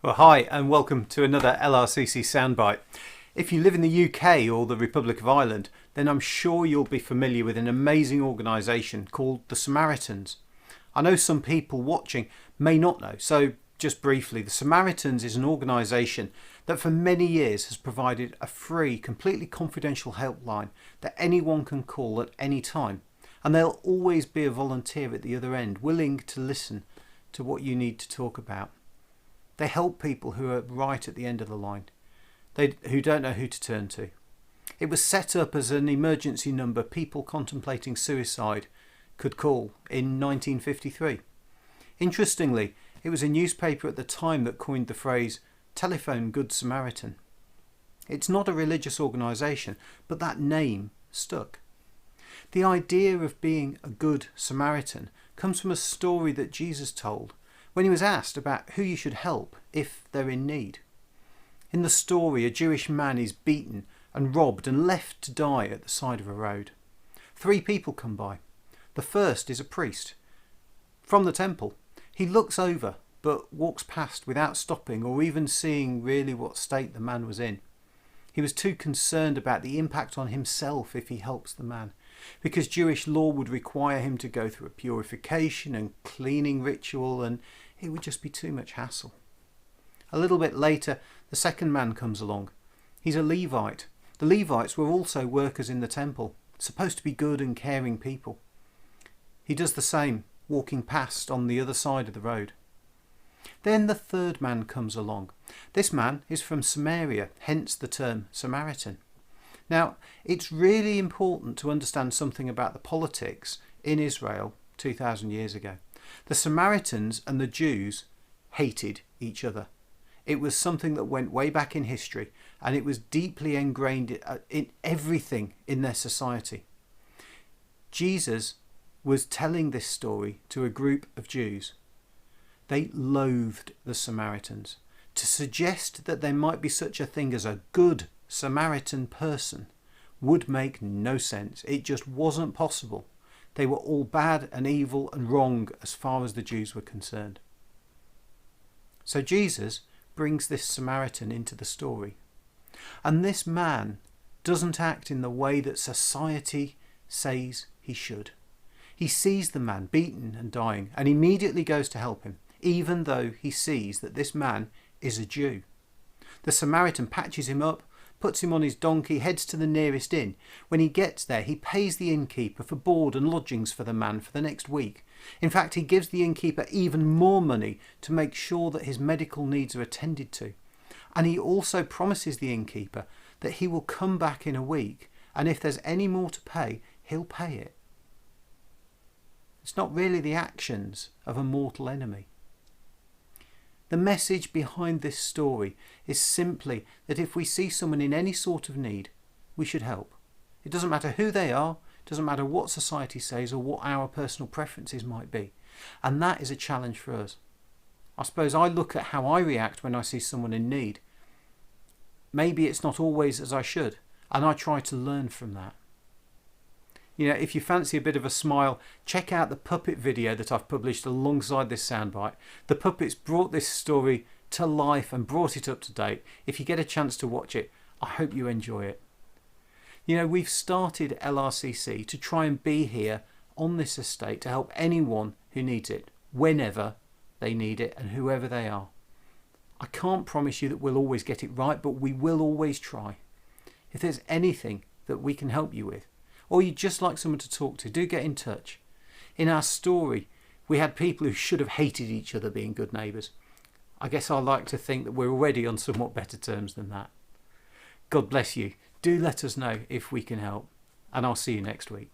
Well, hi and welcome to another LRCC Soundbite. If you live in the UK or the Republic of Ireland, then I'm sure you'll be familiar with an amazing organisation called the Samaritans. I know some people watching may not know, so just briefly, the Samaritans is an organisation that for many years has provided a free, completely confidential helpline that anyone can call at any time. And there'll always be a volunteer at the other end willing to listen to what you need to talk about. They help people who are right at the end of the line, who don't know who to turn to. It was set up as an emergency number people contemplating suicide could call in 1953. Interestingly, it was a newspaper at the time that coined the phrase "Telephone Good Samaritan." It's not a religious organisation, but that name stuck. The idea of being a good Samaritan comes from a story that Jesus told when he was asked about who you should help if they're in need. In the story, a Jewish man is beaten and robbed and left to die at the side of a road. 3 people come by. The first is a priest from the temple. He looks over but walks past without stopping or even seeing really what state the man was in. He was too concerned about the impact on himself if he helps the man, because Jewish law would require him to go through a purification and cleaning ritual, and it would just be too much hassle. A little bit later, the second man comes along. He's a Levite. The Levites were also workers in the temple, supposed to be good and caring people. He does the same, walking past on the other side of the road. Then the third man comes along. This man is from Samaria, hence the term Samaritan. Now, it's really important to understand something about the politics in Israel 2,000 years ago. The Samaritans and the Jews hated each other. It was something that went way back in history, and it was deeply ingrained in everything in their society. Jesus was telling this story to a group of Jews. They loathed the Samaritans. To suggest that there might be such a thing as a good Samaritan person would make no sense. It just wasn't possible. They were all bad and evil and wrong as far as the Jews were concerned. So Jesus brings this Samaritan into the story. And this man doesn't act in the way that society says he should. He sees the man beaten and dying and immediately goes to help him, even though he sees that this man is a Jew. The Samaritan patches him up, puts him on his donkey, heads to the nearest inn. When he gets there, he pays the innkeeper for board and lodgings for the man for the next week. In fact, he gives the innkeeper even more money to make sure that his medical needs are attended to. And he also promises the innkeeper that he will come back in a week, and if there's any more to pay, he'll pay it. It's not really the actions of a mortal enemy. The message behind this story is simply that if we see someone in any sort of need, we should help. It doesn't matter who they are, it doesn't matter what society says or what our personal preferences might be. And that is a challenge for us. I suppose I look at how I react when I see someone in need. Maybe it's not always as I should, and I try to learn from that. You know, if you fancy a bit of a smile, check out the puppet video that I've published alongside this soundbite. The puppets brought this story to life and brought it up to date. If you get a chance to watch it, I hope you enjoy it. You know, we've started LRCC to try and be here on this estate to help anyone who needs it, whenever they need it and whoever they are. I can't promise you that we'll always get it right, but we will always try. If there's anything that we can help you with, or you'd just like someone to talk to, do get in touch. In our story, we had people who should have hated each other being good neighbours. I guess I like to think that we're already on somewhat better terms than that. God bless you. Do let us know if we can help, and I'll see you next week.